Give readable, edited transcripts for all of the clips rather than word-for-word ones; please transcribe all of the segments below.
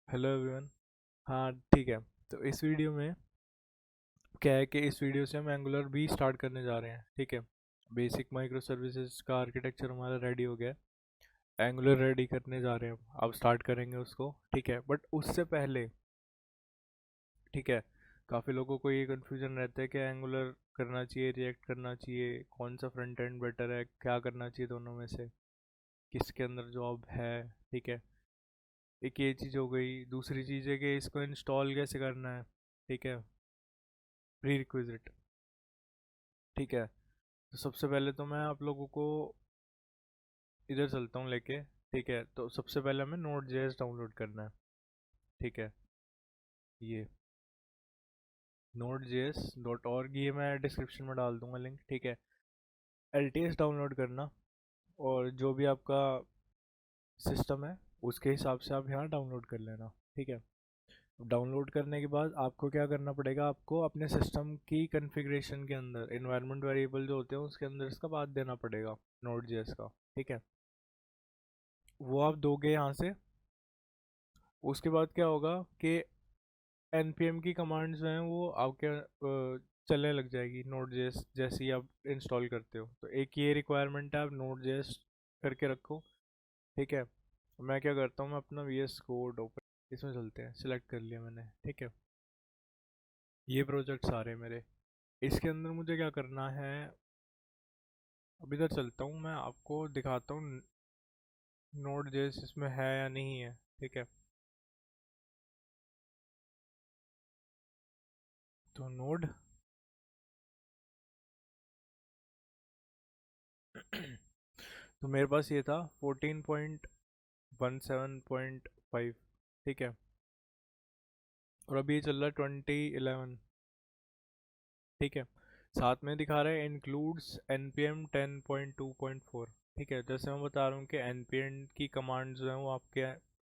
Hello everyone. हाँ ठीक है। तो इस वीडियो में क्या है कि इस वीडियो से हम एंगुलर भी स्टार्ट करने जा रहे हैं। ठीक है, बेसिक माइक्रो सर्विसेज का आर्किटेक्चर हमारा रेडी हो गया है। एंगुलर रेडी करने जा रहे हैं अब स्टार्ट करेंगे उसको। ठीक है, बट उससे पहले ठीक है, काफ़ी लोगों को ये कन्फ्यूजन रहता है कि एंगुलर करना चाहिए, रिएक्ट करना चाहिए, कौन सा फ्रंट एंड बेटर है, क्या करना चाहिए दोनों में से, किसके अंदर जॉब है। ठीक है, एक ये चीज़ हो गई। दूसरी चीज़ है कि इसको इंस्टॉल कैसे करना है। ठीक है, प्री रिक्विजिट। ठीक है, तो सबसे पहले तो मैं आप लोगों को इधर चलता हूँ लेके। ठीक है, तो सबसे पहले हमें नोट जेएस डाउनलोड करना है। ठीक है, ये नोट जेएस डॉट ऑर्ग, ये मैं डिस्क्रिप्शन में डाल दूंगा लिंक। ठीक है, एलटीएस डाउनलोड करना, और जो भी आपका सिस्टम है उसके हिसाब से आप यहाँ डाउनलोड कर लेना। ठीक है, डाउनलोड करने के बाद आपको क्या करना पड़ेगा, आपको अपने सिस्टम की कॉन्फ़िगरेशन के अंदर इन्वायरमेंट वेरिएबल जो होते हैं उसके अंदर इसका पाथ देना पड़ेगा नोट जेएस का। ठीक है, वो आप दोगे यहाँ से। उसके बाद क्या होगा कि npm की कमांड्स जो हैं वो आपके चलने लग जाएगी नोड जेएस जैसे ही आप इंस्टॉल करते हो। तो एक ये रिक्वायरमेंट है, आप नोड जेएस करके रखो। ठीक है, मैं क्या करता हूँ, मैं अपना VS कोड ओपन, इसमें चलते हैं, सिलेक्ट कर लिया मैंने। ठीक है, ये प्रोजेक्ट सारे मेरे, इसके अंदर मुझे क्या करना है, अब इधर चलता हूँ, मैं आपको दिखाता हूँ नोड जेएस इसमें है या नहीं है। ठीक है, तो नोड तो मेरे पास ये था 14.17.5। ठीक है, और अभी ये चल रहा है 2011। ठीक है, साथ में दिखा रहा है इंक्लूड्स npm 10.2.4। ठीक है, जैसे मैं बता रहा हूँ कि npm की कमांड जो है वो आपके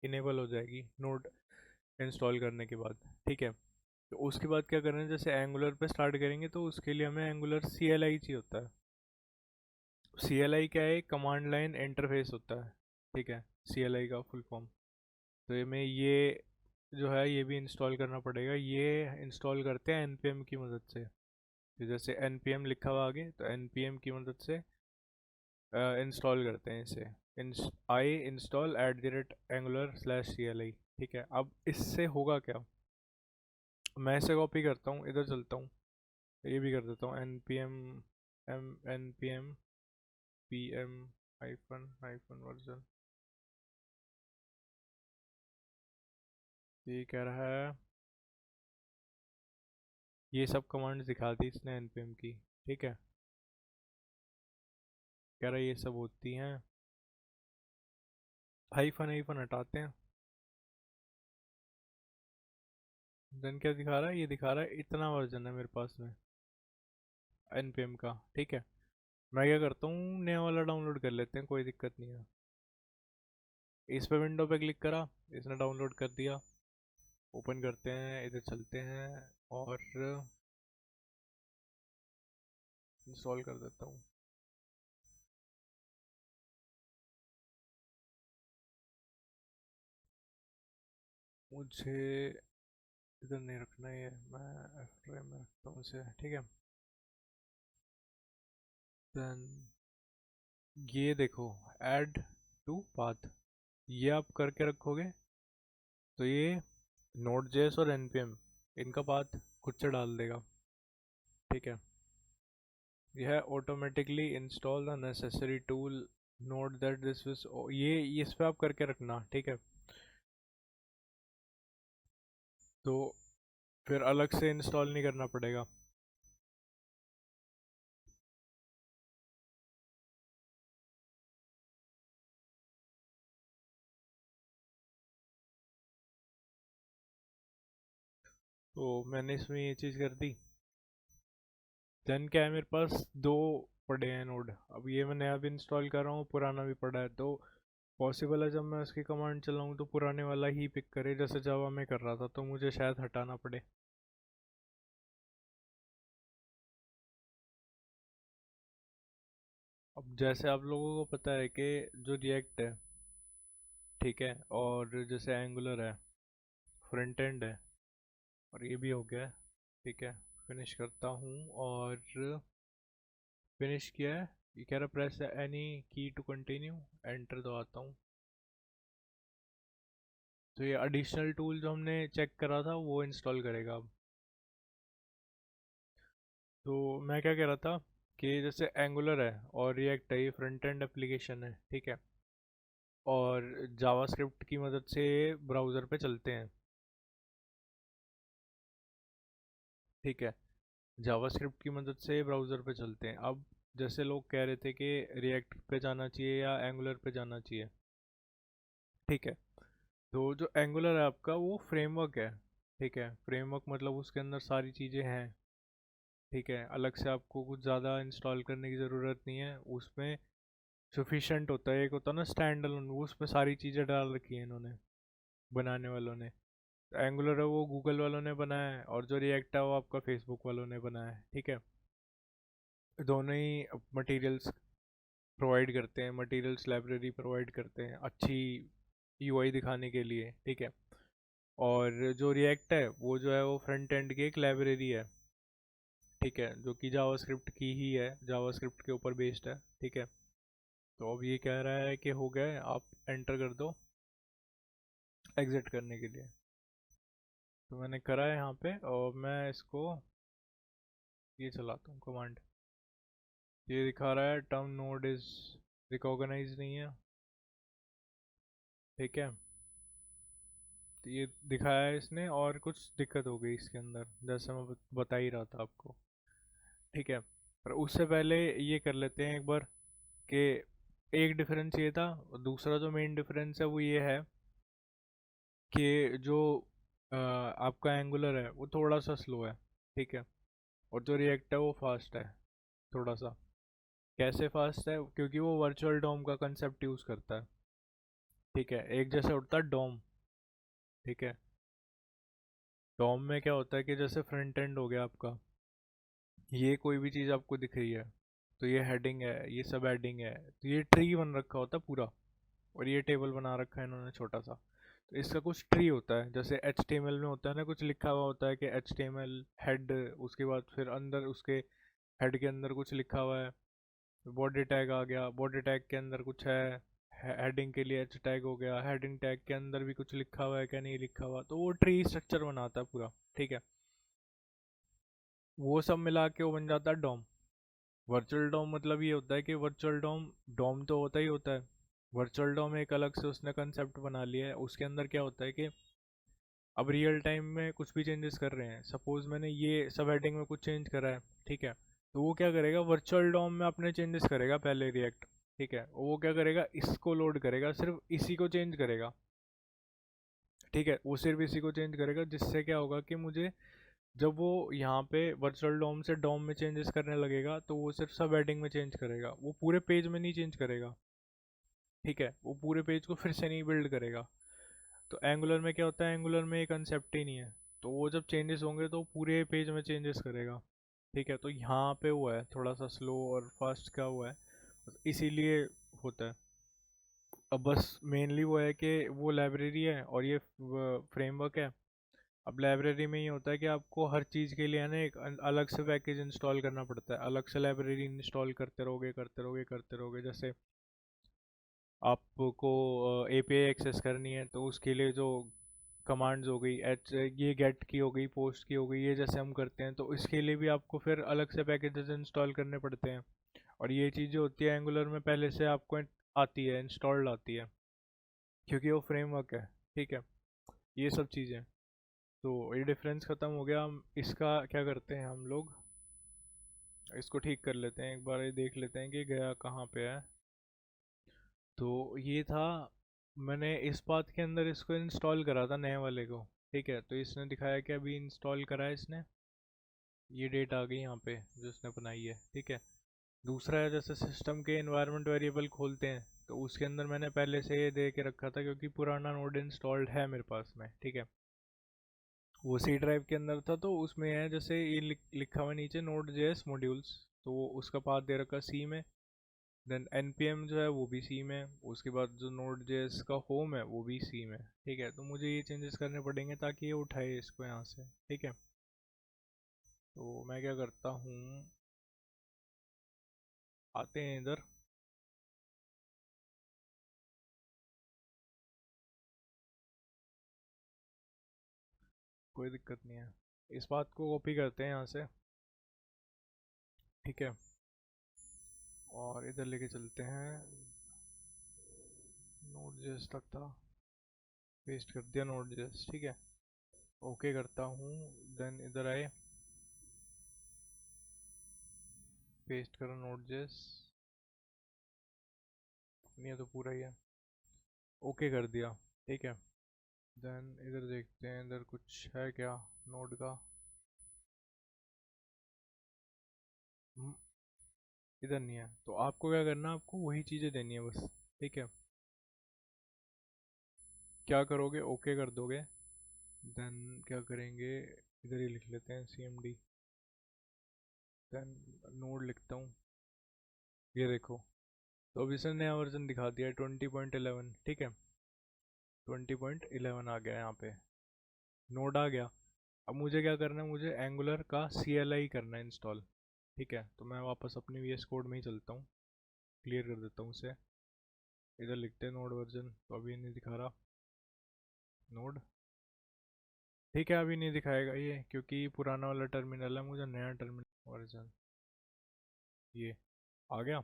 इनेबल हो जाएगी नोड इंस्टॉल करने के बाद। ठीक है, तो उसके बाद क्या करें, जैसे एंगुलर पे स्टार्ट करेंगे तो उसके लिए हमें एंगुलर CLI चाहिए होता है। CLI क्या है, कमांड लाइन इंटरफेस होता है। ठीक है, CLI का फुल फॉर्म। तो ये में ये जो है ये भी इंस्टॉल करना पड़ेगा। ये इंस्टॉल करते हैं npm की मदद से। तो जैसे npm लिखा हुआ आगे, तो npm की मदद से इंस्टॉल करते हैं इसे। I install @angular/cli। ठीक है, अब इससे होगा क्या, मैं इसे कॉपी करता हूँ, इधर चलता हूँ, ये भी कर देता हूँ npm pm hyphen hyphen version. ये कह रहा है, ये सब कमांड्स दिखा दी इसने npm की। ठीक है, कह रहा है ये सब होती हैं, हाइफन हाइफन हटाते हैं। देन क्या दिखा रहा है, ये दिखा रहा है इतना वर्जन है मेरे पास में npm का। ठीक है, मैं क्या करता हूँ, नया वाला डाउनलोड कर लेते हैं, कोई दिक्कत नहीं है। इस पे विंडो पे क्लिक करा, इसने डाउनलोड कर दिया। ओपन करते हैं, इधर चलते हैं और इंस्टॉल कर देता हूँ। मुझे इधर नहीं रखना है, मैं F में रखता हूँ इसे। ठीक है, देन ये देखो, ऐड टू पाथ, ये आप करके रखोगे तो ये नोड जेएस और npm इनका पाथ खुद से डाल देगा। ठीक है, यह automatically install the necessary tool, note that this is, ये इस पे आप करके रखना। ठीक है, तो फिर अलग से इंस्टॉल नहीं करना पड़ेगा। तो मैंने इसमें ये चीज़ कर दी। देन क्या है, मेरे पास दो पड़े हैं नोड, अब ये मैं नया भी इंस्टॉल कर रहा हूँ, पुराना भी पड़ा है। तो पॉसिबल है जब मैं उसकी कमांड चलाऊँ तो पुराने वाला ही पिक करे, जैसे जावा में कर रहा था, तो मुझे शायद हटाना पड़े। अब जैसे आप लोगों को पता है कि जो रिएक्ट है, ठीक है, और जैसे एंगुलर है, फ्रंट एंड है और ये भी हो गया है। ठीक है, फिनिश करता हूँ और फिनिश किया है। ये कह रहा प्रेस एनी की टू कंटिन्यू, एंटर दबाता हूँ। तो ये एडिशनल टूल जो हमने चेक करा था वो इंस्टॉल करेगा अब। तो मैं क्या कह रहा था कि जैसे एंगुलर है और रिएक्ट है, ये फ्रंट एंड एप्लीकेशन है, ठीक है, और जावास्क्रिप्ट की मदद से ब्राउज़र पे चलते हैं। ठीक है, जावास्क्रिप्ट की मदद से ब्राउज़र पे चलते हैं। अब जैसे लोग कह रहे थे कि रिएक्ट पे जाना चाहिए या एंगुलर पे जाना चाहिए। ठीक है, तो जो एंगुलर है आपका वो फ्रेमवर्क है। ठीक है, फ्रेमवर्क मतलब उसके अंदर सारी चीज़ें हैं। ठीक है, अलग से आपको कुछ ज़्यादा इंस्टॉल करने की ज़रूरत नहीं है उसमें। सफिशेंट होता है, एक होता है ना स्टैंड अलोन, वो उसमें सारी चीज़ें डाल रखी हैं इन्होंने, बनाने वालों ने। एंगुलर है वो गूगल वालों ने बनाया है, और जो रिएक्ट है वो आपका फेसबुक वालों ने बनाया है। ठीक है, दोनों ही मटेरियल्स प्रोवाइड करते हैं, मटेरियल्स लाइब्रेरी प्रोवाइड करते हैं अच्छी यूआई दिखाने के लिए। ठीक है, और जो रिएक्ट है वो जो है वो फ्रंट एंड की एक लाइब्रेरी है। ठीक है, जो कि जावास्क्रिप्ट की ही है, जावास्क्रिप्ट के ऊपर बेस्ड है। ठीक है, तो अब ये कह रहा है कि हो गया है, आप एंटर कर दो एग्जिट करने के लिए। तो मैंने करा है यहाँ पे, और मैं इसको ये चलाता हूँ कमांड। ये दिखा रहा है टर्म नोड इज रिकॉग्नाइज नहीं है। ठीक है, तो ये दिखाया है इसने, और कुछ दिक्कत हो गई इसके अंदर जैसे मैं बता ही रहा था आपको। ठीक है, पर उससे पहले ये कर लेते हैं एक बार कि एक डिफरेंस ये था, और दूसरा जो मेन डिफरेंस है वो ये है कि जो आपका एंगुलर है वो थोड़ा सा स्लो है। ठीक है, और जो रिएक्ट है वो फास्ट है थोड़ा सा। कैसे फास्ट है? क्योंकि वो वर्चुअल डॉम का कंसेप्ट यूज़ करता है। ठीक है, एक जैसे उठता है डॉम। ठीक है, डॉम में क्या होता है कि जैसे फ्रंट एंड हो गया आपका, ये कोई भी चीज़ आपको दिख रही है तो ये हेडिंग है, ये सब हेडिंग है, तो ये ट्री बन रखा होता है पूरा, और ये टेबल बना रखा है इन्होंने छोटा सा। तो इसका कुछ ट्री होता है, जैसे HTML में होता है ना, कुछ लिखा हुआ होता है कि HTML हेड, उसके बाद फिर अंदर उसके हेड के अंदर कुछ लिखा हुआ है। बॉडी टैग आ गया, बॉडी टैग के अंदर कुछ है, हेडिंग के लिए H टैग हो गया, हेडिंग टैग के अंदर भी कुछ लिखा हुआ है क्या नहीं लिखा हुआ, तो वो ट्री स्ट्रक्चर बनाता है पूरा। ठीक है, वो सब मिला के वो बन जाता है डॉम। वर्चुअल डॉम मतलब ये होता है कि वर्चुअल डॉम, डॉम तो होता ही होता है, वर्चुअल डॉम एक अलग से उसने कंसेप्ट बना लिया है। उसके अंदर क्या होता है कि अब रियल टाइम में कुछ भी चेंजेस कर रहे हैं, सपोज मैंने ये सब हेडिंग में कुछ चेंज करा है, ठीक है, तो वो क्या करेगा, वर्चुअल डॉम में अपने चेंजेस करेगा पहले रिएक्ट। ठीक है, वो क्या करेगा, इसको लोड करेगा, सिर्फ इसी को चेंज करेगा। ठीक है, वो सिर्फ इसी को चेंज करेगा, जिससे क्या होगा कि मुझे जब वो यहाँ पे वर्चुअल डॉम से डॉम में चेंजेस करने लगेगा तो वो सिर्फ सब हेडिंग में चेंज करेगा, वो पूरे पेज में नहीं चेंज करेगा। ठीक है, वो पूरे पेज को फिर से नहीं बिल्ड करेगा। तो एंगुलर में क्या होता है, एंगुलर में एक कंसेप्ट ही नहीं है, तो वो जब चेंजेस होंगे तो पूरे पेज में चेंजेस करेगा। ठीक है, तो यहाँ पे वो है थोड़ा सा स्लो और फास्ट का हुआ है, इसीलिए होता है। अब बस मेनली वो है कि वो लाइब्रेरी है और ये फ्रेमवर्क है। अब लाइब्रेरी में ये होता है कि आपको हर चीज़ के लिए है ना एक अलग से पैकेज इंस्टॉल करना पड़ता है, अलग से लाइब्रेरी इंस्टॉल करते रहोगे करते रहोगे करते रहोगे। जैसे आपको API एक्सेस करनी है तो उसके लिए जो कमांड्स हो गई, एच ये गेट की हो गई, पोस्ट की हो गई, ये जैसे हम करते हैं, तो इसके लिए भी आपको फिर अलग से पैकेजेस इंस्टॉल करने पड़ते हैं। और ये चीज़ें होती है एंगुलर में पहले से आपको आती है, इंस्टॉल्ड आती है, क्योंकि वो फ्रेमवर्क है। ठीक है, ये सब चीज़ें, तो ये डिफरेंस ख़त्म हो गया। हम इसका क्या करते हैं, हम लोग इसको ठीक कर लेते हैं, एक बार ये देख लेते हैं कि गया कहाँ पे है। तो ये था, मैंने इस बात के अंदर इसको इंस्टॉल करा था नए वाले को। ठीक है, तो इसने दिखाया कि अभी इंस्टॉल करा है इसने, ये डेट आ गई यहाँ पे जो इसने बनाई है। ठीक है, दूसरा है जैसे सिस्टम के इन्वायरमेंट वेरिएबल खोलते हैं, तो उसके अंदर मैंने पहले से ये दे के रखा था क्योंकि पुराना नोड इंस्टॉल्ड है मेरे पास में। ठीक है, वो C ड्राइव के अंदर था, तो उसमें है जैसे ये लिखा हुआ नीचे नोड JS मॉड्यूल्स, तो वो उसका पाथ दे रखा C में। देन npm जो है वो भी सी में, उसके बाद जो नोड जेएस का होम है वो भी सी में। ठीक है, तो मुझे ये चेंजेस करने पड़ेंगे ताकि ये उठाए इसको यहाँ से। ठीक है, तो मैं क्या करता हूँ, आते हैं इधर। कोई दिक्कत नहीं है, इस बात को कॉपी करते हैं यहाँ से। ठीक है, और इधर लेके चलते हैं, नोड जेएस तक था, पेस्ट कर दिया नोड जेएस। ठीक है, ओके करता हूँ, देन इधर आए, पेस्ट करो नोड जेएस, नहीं है तो पूरा ही है, ओके कर दिया। ठीक है, देन इधर देखते हैं इधर कुछ है क्या नोड का। इधर नहीं है, तो आपको क्या करना है, आपको वही चीज़ें देनी है बस। ठीक है, क्या करोगे, ओके कर दोगे, देन क्या करेंगे, इधर ही लिख लेते हैं cmd, देन नोड लिखता हूँ, ये देखो। तो अभी सर नया वर्जन दिखा दिया है 20.11। ठीक है, 20.11 आ गया यहाँ पे, नोड आ गया। अब मुझे क्या करना है, मुझे एंगुलर का CLI करना है इंस्टॉल। ठीक है, तो मैं वापस अपने VS कोड में ही चलता हूँ, क्लियर कर देता हूँ उसे। इधर लिखते हैं नोड वर्जन, तो अभी नहीं दिखा रहा नोड। ठीक है, अभी नहीं दिखाएगा ये क्योंकि पुराना वाला टर्मिनल है, मुझे नया टर्मिनल वर्जन ये आ गया,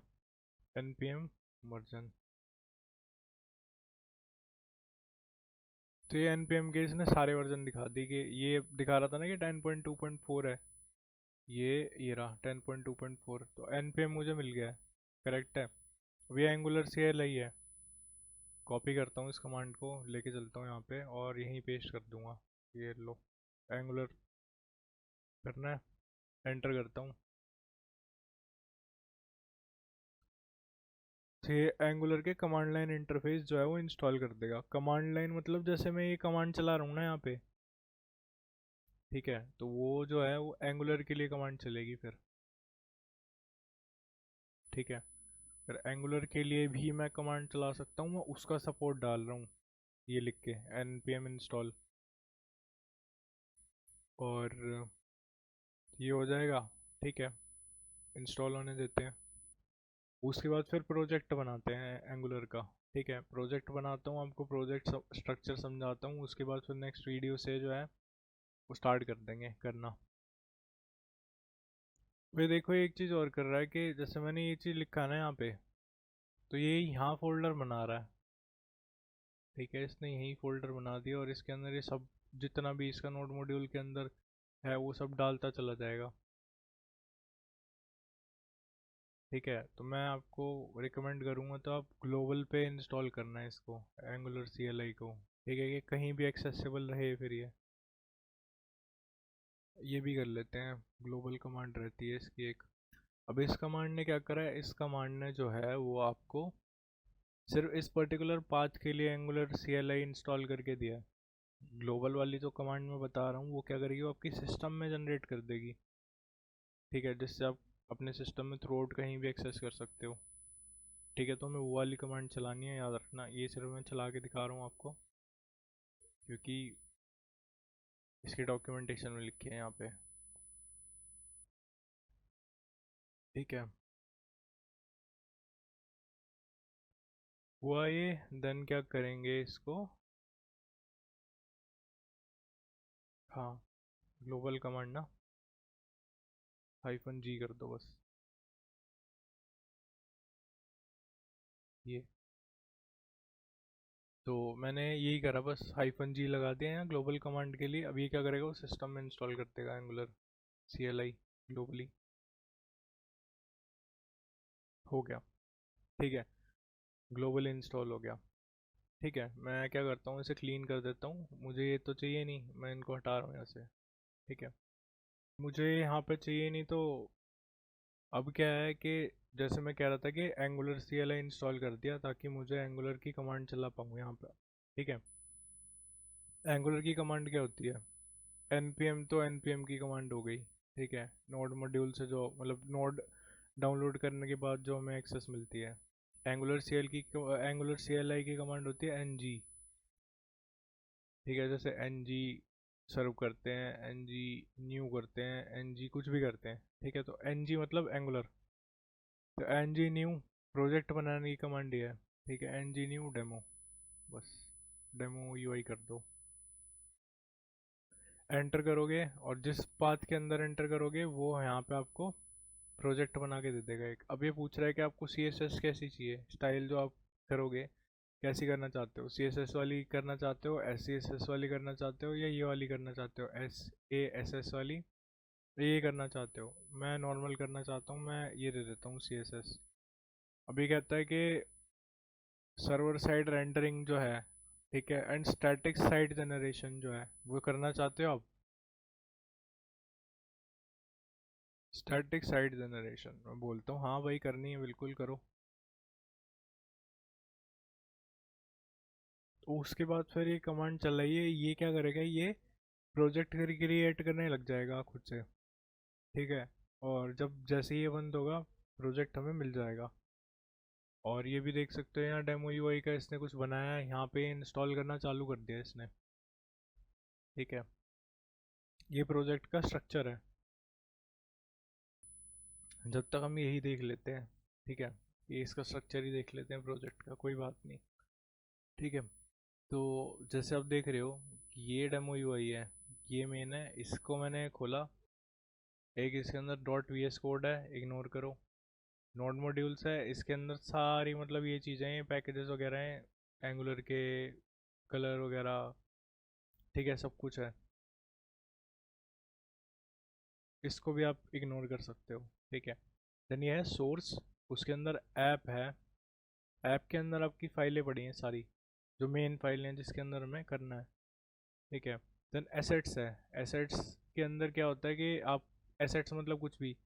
npm वर्जन। तो ये npm के इसने सारे वर्जन दिखा दी, कि ये दिखा रहा था ना कि 10.2.4 है, ये रहा 10.2.4, तो npm मुझे मिल गया है, करेक्ट है। अब ये एंगुलर CLI है, कॉपी करता हूँ इस कमांड को, लेके चलता हूँ यहाँ पे और यहीं पेस्ट कर दूंगा। ये लो, एंगुलर करना है, एंटर करता हूँ, तो ये एंगुलर के कमांड लाइन इंटरफेस जो है वो इंस्टॉल कर देगा। कमांड लाइन मतलब जैसे मैं ये कमांड चला रहा हूँ ना यहाँ पे, ठीक है, तो वो जो है वो एंगुलर के लिए कमांड चलेगी फिर। ठीक है, फिर एंगुलर के लिए भी मैं कमांड चला सकता हूँ, मैं उसका सपोर्ट डाल रहा हूँ ये लिख के npm इंस्टॉल, और ये हो जाएगा। ठीक है, इंस्टॉल होने देते हैं, उसके बाद फिर प्रोजेक्ट बनाते हैं एंगुलर का। ठीक है, प्रोजेक्ट बनाता हूँ, आपको प्रोजेक्ट स्ट्रक्चर समझाता हूँ, उसके बाद फिर नेक्स्ट वीडियो से जो है वो स्टार्ट कर देंगे करना। फिर देखो एक चीज़ और कर रहा है कि जैसे मैंने ये चीज़ लिखा है ना यहाँ पे, तो ये यहाँ फोल्डर बना रहा है। ठीक है, इसने यही फोल्डर बना दिया और इसके अंदर ये सब जितना भी इसका नोड मॉड्यूल के अंदर है वो सब डालता चला जाएगा। ठीक है, तो मैं आपको रिकमेंड करूँगा तो आप ग्लोबल पे इंस्टॉल करना है इसको, एंगुलर CLI को। ठीक है, कि कहीं भी एक्सेसिबल रहे फिर ये भी कर लेते हैं, ग्लोबल कमांड रहती है इसकी एक। अब इस कमांड ने क्या करा है, इस कमांड ने जो है वो आपको सिर्फ इस पर्टिकुलर पाथ के लिए एंगुलर CLI इंस्टॉल करके दिया है। ग्लोबल वाली जो कमांड मैं बता रहा हूँ वो क्या करेगी, वो आपकी सिस्टम में जनरेट कर देगी। ठीक है, जिससे आप अपने सिस्टम में थ्रू आउट कहीं भी एक्सेस कर सकते हो। ठीक है, तो हमें वो वाली कमांड चलानी है, याद रखना, ये सिर्फ मैं चला के दिखा रहा हूँ आपको क्योंकि इसकी डॉक्यूमेंटेशन में लिखी है यहाँ पे। ठीक है, हुआ ये, देन क्या करेंगे इसको, हाँ, ग्लोबल कमांड ना -G कर दो बस, ये तो मैंने यही करा, बस -G लगा दिया है ग्लोबल कमांड के लिए। अब ये क्या करेगा, वो सिस्टम में इंस्टॉल कर देगा एंगुलर CLI ग्लोबली। हो गया, ठीक है, ग्लोबल इंस्टॉल हो गया। ठीक है, मैं क्या करता हूँ, इसे क्लीन कर देता हूँ, मुझे ये तो चाहिए नहीं, मैं इनको हटा रहा हूँ यहाँ से। ठीक है, मुझे यहाँ पे चाहिए नहीं, तो अब क्या है कि जैसे मैं कह रहा था कि एंगुलर CLI इंस्टॉल कर दिया ताकि मुझे एंगुलर की कमांड चला पाऊँ यहाँ पे। ठीक है, एंगुलर की कमांड क्या होती है, npm तो npm की कमांड हो गई। ठीक है, नोड मॉड्यूल से जो मतलब नोड डाउनलोड करने के बाद जो हमें एक्सेस मिलती है। एंगुलर सी एल आई की कमांड होती है एन जी। ठीक है, जैसे एन जी सर्व करते हैं, एन जी न्यू करते हैं, एन जी कुछ भी करते हैं। ठीक है, तो एन जी मतलब एंगुलर, तो एन जी न्यू प्रोजेक्ट बनाने की कमांड ये है। ठीक है, एन जी न्यू डेमो, बस डेमो यूआई कर दो, एंटर करोगे और जिस पाथ के अंदर एंटर करोगे वो यहाँ पे आपको प्रोजेक्ट बना के दे देगा एक। अब ये पूछ रहा है कि आपको सी एस एस कैसी चाहिए, स्टाइल जो आप करोगे कैसी करना चाहते हो, सी एस एस वाली करना चाहते हो, एस सी एस एस वाली करना चाहते हो, या ये वाली करना चाहते हो, एस ए एस एस वाली, ये करना चाहते हो। मैं नॉर्मल करना चाहता हूँ, मैं ये दे देता हूँ सी एस एस। अभी कहता है कि सर्वर साइड रेंडरिंग जो है, ठीक है, एंड स्टैटिक साइड जनरेशन जो है वो करना चाहते हो आप। स्टैटिक साइड जनरेशन मैं बोलता हूँ हाँ भाई करनी है, बिल्कुल करो। तो उसके बाद फिर ये कमांड चल रही है, ये क्या करेगा, ये प्रोजेक्ट क्रिएट करने लग जाएगा खुद से। ठीक है, और जब जैसे ये बंद होगा प्रोजेक्ट हमें मिल जाएगा। और ये भी देख सकते हो यहाँ डेमो यूआई का इसने कुछ बनाया है, यहाँ पे इंस्टॉल करना चालू कर दिया इसने। ठीक है, ये प्रोजेक्ट का स्ट्रक्चर है। जब तक हम यही देख लेते हैं, ठीक है, ये इसका स्ट्रक्चर ही देख लेते हैं प्रोजेक्ट का, कोई बात नहीं। ठीक है, तो जैसे आप देख रहे हो कि ये डेमो यूआई है, ये मेन है, इसको मैंने खोला। एक इसके अंदर डॉट वी एस कोड है, इग्नोर करो। नोड मॉड्यूल्स है, इसके अंदर सारी मतलब ये चीज़ें हैं, पैकेजेस वगैरह हैं, एंगुलर के कलर वगैरह, ठीक है, सब कुछ है। इसको भी आप इग्नोर कर सकते हो। ठीक है, देन ये है सोर्स, उसके अंदर ऐप है। ऐप के अंदर आपकी फाइलें पड़ी हैं सारी, जो मेन फाइलें हैं जिसके अंदर हमें करना है। ठीक है, देन एसेट्स है। एसेट्स के अंदर क्या होता है कि आप एसेट्स मतलब कुछ भी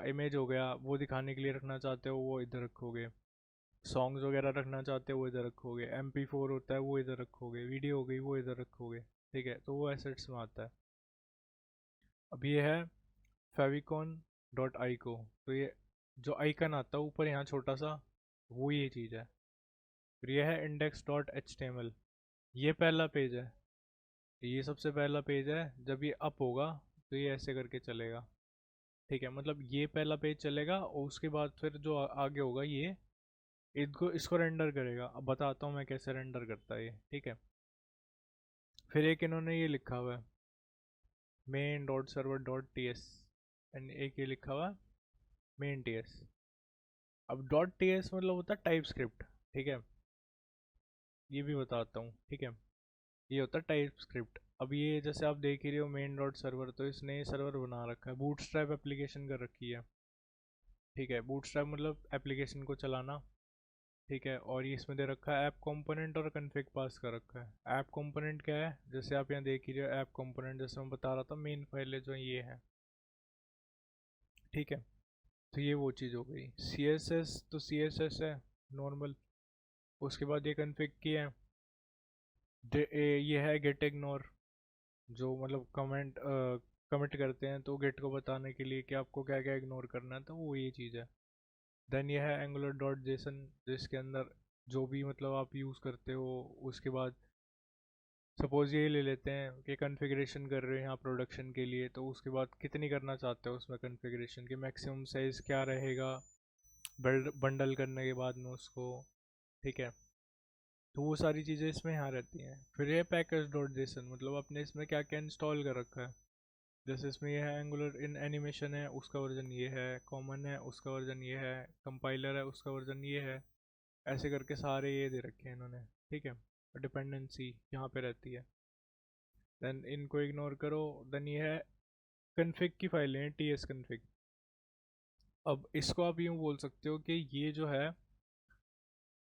इमेज हो गया वो दिखाने के लिए रखना चाहते हो वो इधर रखोगे, सॉन्ग्स वगैरह रखना चाहते हो वो इधर रखोगे, एम पी फोर होता है वो इधर रखोगे, वीडियो हो गई वो इधर रखोगे। ठीक है, तो वो एसेट्स में आता है। अब ये है फेविकॉन डॉट आई को, तो ये जो आइकन आता है ऊपर यहाँ छोटा सा, वो ये चीज़ है। फिर ये है index dot H T M L, ये पहला पेज है, ये सबसे पहला पेज है। जब ये अप होगा तो ये ऐसे करके चलेगा। ठीक है, मतलब ये पहला पेज चलेगा और उसके बाद फिर जो आगे होगा ये इसको इसको रेंडर करेगा। अब बताता हूँ मैं कैसे रेंडर करता है ये। ठीक है, फिर एक इन्होंने ये लिखा हुआ है main dot server dot T S, and एक ये लिखा हुआ मेन टी एस। अब डॉट टी एस मतलब होता है टाइप स्क्रिप्ट। ठीक है, ये भी बताता हूँ। ठीक है, ये होता है टाइप स्क्रिप्ट। अब ये जैसे आप देख ही रहे हो मेन डॉट सर्वर, तो इसने सर्वर बना रखा है, बूटस्ट्रैप एप्लीकेशन कर रखी है। ठीक है, बूटस्ट्रैप मतलब एप्लीकेशन को चलाना। ठीक है, और ये इसमें दे रखा है ऐप कंपोनेंट और कन्फिग पास कर रखा है। ऐप कंपोनेंट क्या है, जैसे आप यहाँ देख ही रहे हो ऐप कंपोनेंट, जैसे मैं बता रहा था मेन फाइल जो ये है। ठीक है, तो ये वो चीज़ हो गई। सी एस एस तो सी एस एस है नॉर्मल। उसके बाद ये कन्फिग की है, ये है गेट इग्नोर, जो मतलब कमेंट करते हैं तो गेट को बताने के लिए कि आपको क्या क्या इग्नोर करना है, तो वो ये चीज़ है। देन ये है एंगुलर डॉट जेसन, जिसके अंदर जो भी मतलब आप यूज़ करते हो। उसके बाद सपोज ये ले लेते हैं कि कॉन्फ़िगरेशन कर रहे हैं यहाँ प्रोडक्शन के लिए, तो उसके बाद कितनी करना चाहते हो उसमें कॉन्फ़िगरेशन की मैक्सिमम साइज़ क्या रहेगा बंडल करने के बाद में उसको। ठीक है, तो वो सारी चीज़ें इसमें यहाँ रहती हैं। फिर ये पैकेज डॉट जेसन, मतलब आपने इसमें क्या क्या इंस्टॉल कर रखा है। जैसे इसमें ये है एंगुलर इन एनिमेशन है, उसका वर्जन ये है, कॉमन है उसका वर्जन ये है, कंपाइलर है उसका वर्जन ये है। ऐसे करके सारे ये दे रखे हैं इन्होंने। ठीक है, डिपेंडेंसी यहाँ पे रहती है। देन इनको इग्नोर करो। देन ये है कन्फिग की फाइलें हैं, टी एस कन्फिग। अब इसको आप यूँ बोल सकते हो कि ये जो है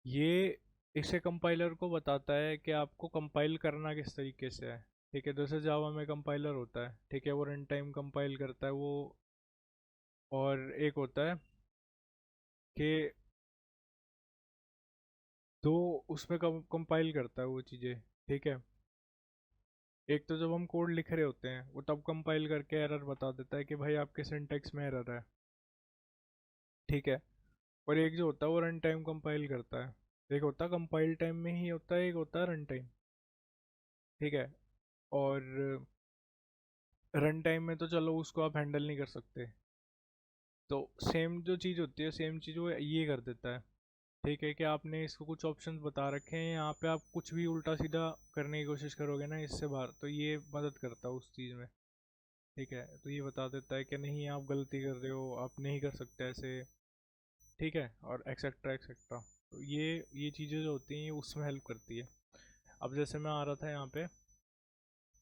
ये इसे कंपाइलर को बताता है कि आपको कंपाइल करना किस तरीके से है। ठीक है, जैसे जावा में कंपाइलर होता है, ठीक है, वो रन टाइम कंपाइल करता है वो। और एक होता है कि तो उसमें कंपाइल करता है वो चीज़ें। ठीक है, एक तो जब हम कोड लिख रहे होते हैं वो तब कंपाइल करके एरर बता देता है कि भाई आपके सिंटेक्स में एरर है। ठीक है। और एक जो होता है वो रन टाइम कंपाइल करता है। एक होता है कंपाइल टाइम में ही होता है, एक होता है रन टाइम। ठीक है। और रन टाइम में तो चलो उसको आप हैंडल नहीं कर सकते, तो सेम जो चीज़ होती है सेम चीज़ वो ये कर देता है। ठीक है कि आपने इसको कुछ ऑप्शंस बता रखे हैं, यहाँ पे आप कुछ भी उल्टा सीधा करने की कोशिश करोगे ना इससे बाहर, तो ये मदद करता है उस चीज़ में। ठीक है, तो ये बता देता है कि नहीं आप गलती कर रहे हो, आप नहीं कर सकते ऐसे। ठीक है, और एक्सेट्रा एक्सेट्रा। तो ये चीज़ें जो होती हैं ये उसमें हेल्प करती है। अब जैसे मैं आ रहा था यहाँ पे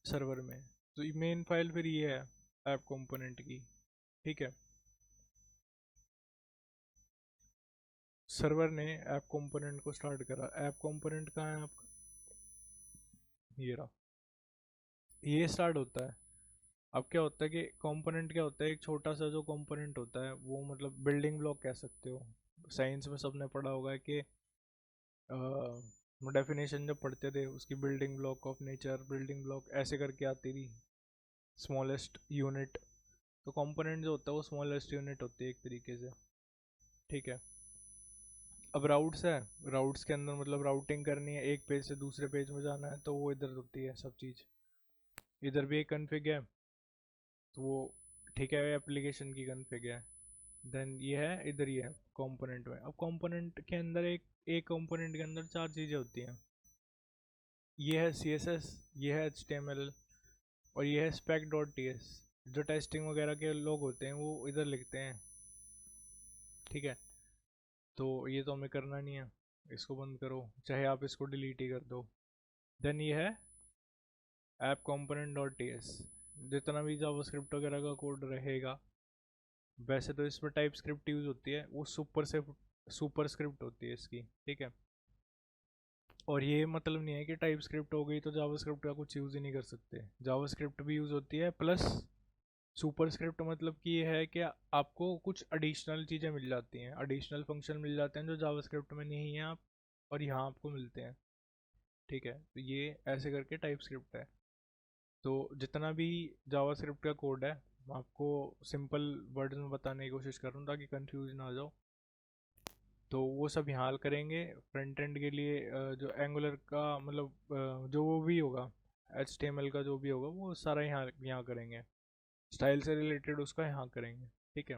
सर्वर में, तो मेन फाइल फिर ये है ऐप कंपोनेंट की। ठीक है, सर्वर ने ऐप कंपोनेंट को स्टार्ट करा। ऐप कंपोनेंट कहाँ है आपका, ये रहा। ये स्टार्ट होता है। अब क्या होता है कि कंपोनेंट क्या होता है, एक छोटा सा जो कंपोनेंट होता है वो मतलब बिल्डिंग ब्लॉक कह सकते हो। साइंस में सबने पढ़ा होगा कि डेफिनेशन जब पढ़ते थे उसकी, building block of nature, building block ऐसे करके आती थी, स्मॉलेस्ट यूनिट। तो कंपोनेंट जो होता है वो स्मॉलेस्ट यूनिट होती है एक तरीके से। ठीक है। अब राउट्स है, राउट्स के अंदर मतलब राउटिंग करनी है, एक पेज से दूसरे पेज में जाना है, तो वो इधर होती है सब चीज़। इधर भी एक कन्फिग है, तो वो ठीक है एप्लीकेशन की कन्फिग है। देन ये है, इधर ये है कंपोनेंट में। अब कंपोनेंट के अंदर एक कंपोनेंट के अंदर चार चीज़ें होती हैं। ये है CSS, ये है HTML, और ये है spec.ts। जो टेस्टिंग वगैरह के लोग होते हैं वो इधर लिखते हैं। ठीक है, तो ये तो हमें करना नहीं है, इसको बंद करो, चाहे आप इसको डिलीट ही कर दो। देन ये है app component dot T S. जितना भी जावास्क्रिप्ट वगैरह का कोड रहेगा, वैसे तो इसमें टाइप स्क्रिप्ट यूज़ होती है, वो सुपर स्क्रिप्ट होती है इसकी। ठीक है, और ये मतलब नहीं है कि टाइप स्क्रिप्ट हो गई तो जावास्क्रिप्ट का कुछ यूज़ ही नहीं कर सकते, जावास्क्रिप्ट भी यूज़ होती है। प्लस सुपर स्क्रिप्ट मतलब कि ये है कि आपको कुछ एडिशनल चीज़ें मिल जाती हैं, एडिशनल फंक्शन मिल जाते हैं जो जावास्क्रिप्ट में नहीं है, आप और यहाँ आपको मिलते हैं। ठीक है, तो ये ऐसे करके टाइप स्क्रिप्ट है। तो जितना भी जावास्क्रिप्ट का कोड है, मैं आपको सिंपल वर्ड्स में बताने की कोशिश कर रहा हूँ ताकि कंफ्यूज ना हो जाओ। तो वो सब यहाँ करेंगे फ्रंट एंड के लिए। जो एंगुलर का मतलब जो वो भी होगा, HTML का जो भी होगा वो सारा यहाँ करेंगे। स्टाइल से रिलेटेड उसका यहाँ करेंगे। ठीक है,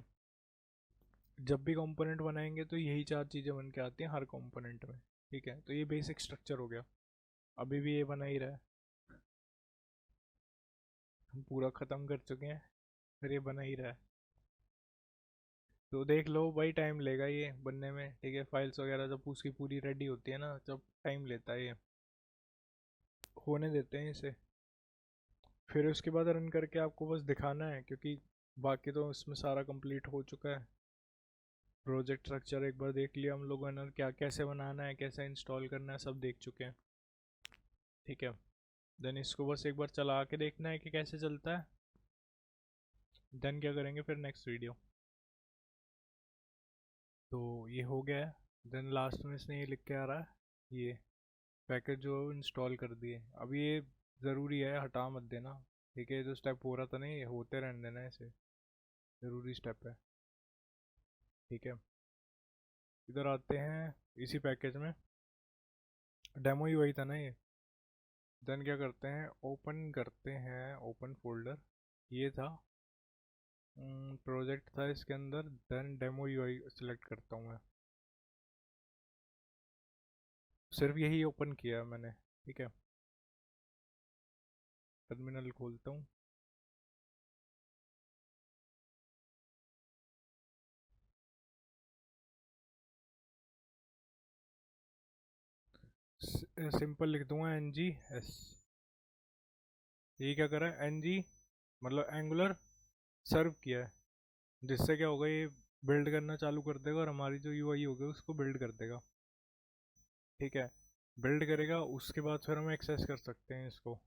जब भी कंपोनेंट बनाएंगे तो यही चार चीज़ें बन के आती हैं हर कंपोनेंट में। ठीक है, तो ये बेसिक स्ट्रक्चर हो गया। अभी भी ये बना ही रहा है, हम पूरा ख़त्म कर चुके हैं, फिर ये बना ही रहा है। तो देख लो भाई, टाइम लेगा ये बनने में। ठीक है, फाइल्स वगैरह जब उसकी पूरी रेडी होती है ना, जब टाइम लेता है ये। होने देते हैं इसे, फिर उसके बाद रन करके आपको बस दिखाना है, क्योंकि बाकी तो इसमें सारा कंप्लीट हो चुका है। प्रोजेक्ट स्ट्रक्चर एक बार देख लिया हम लोगों ने, क्या कैसे बनाना है, कैसे इंस्टॉल करना है, सब देख चुके हैं। ठीक है, देन इसको बस एक बार चला के देखना है कि कैसे चलता है। देन क्या करेंगे फिर नेक्स्ट वीडियो। तो ये हो गया है। देन लास्ट में इसने ये लिख के आ रहा है, ये पैकेज जो इंस्टॉल कर दिए। अब ये ज़रूरी है, हटा मत देना। ठीक है, जो स्टेप हो रहा था नहीं, ये होते रहने देना, ऐसे ज़रूरी स्टेप है। ठीक है, इधर आते हैं इसी पैकेज में, डेमो ही वही था ना ये। देन क्या करते हैं, ओपन करते हैं, ओपन फोल्डर ये था, प्रोजेक्ट था इसके अंदर। देन डेमो यूआई सेलेक्ट करता हूँ मैं, सिर्फ यही ओपन किया मैंने। ठीक है, टर्मिनल खोलता हूँ। सिंपल लिख दूंगा NGS। ये क्या करा है, NG मतलब एंगुलर सर्व किया है, जिससे क्या होगा, ये बिल्ड करना चालू कर देगा और हमारी जो यूआई होगी उसको बिल्ड कर देगा। ठीक है, बिल्ड करेगा, उसके बाद फिर हम एक्सेस कर सकते हैं इसको,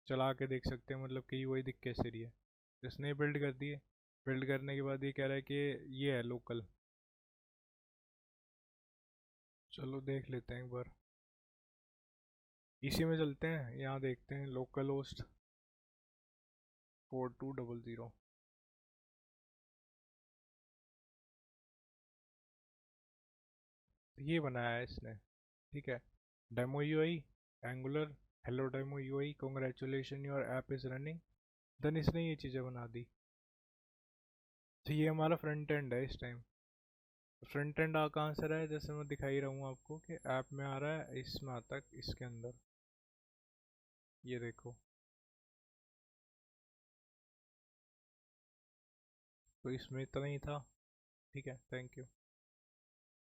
चला के देख सकते हैं मतलब कि यूआई दिख कैसे रही है। इसने बिल्ड कर दिए, बिल्ड करने के बाद ये कह रहा है कि ये है लोकल। चलो देख लेते हैं एक बार, इसी में चलते हैं, यहाँ देखते हैं लोकल होस्ट 4200। तो ये बनाया है इसने, ठीक है। Demo UI Angular, hello demo UI, congratulation your app is running. Then इसने ये चीज़ें बना दी। तो ये हमारा फ्रंट एंड है इस टाइम। फ्रंट एंड आ कहाँ से रहा है, जैसे मैं दिखा ही रहा हूँ आपको कि ऐप में आ रहा है, इसमें आता है इसके अंदर, ये देखो। तो इसमें इतना ही था, ठीक है। Thank you.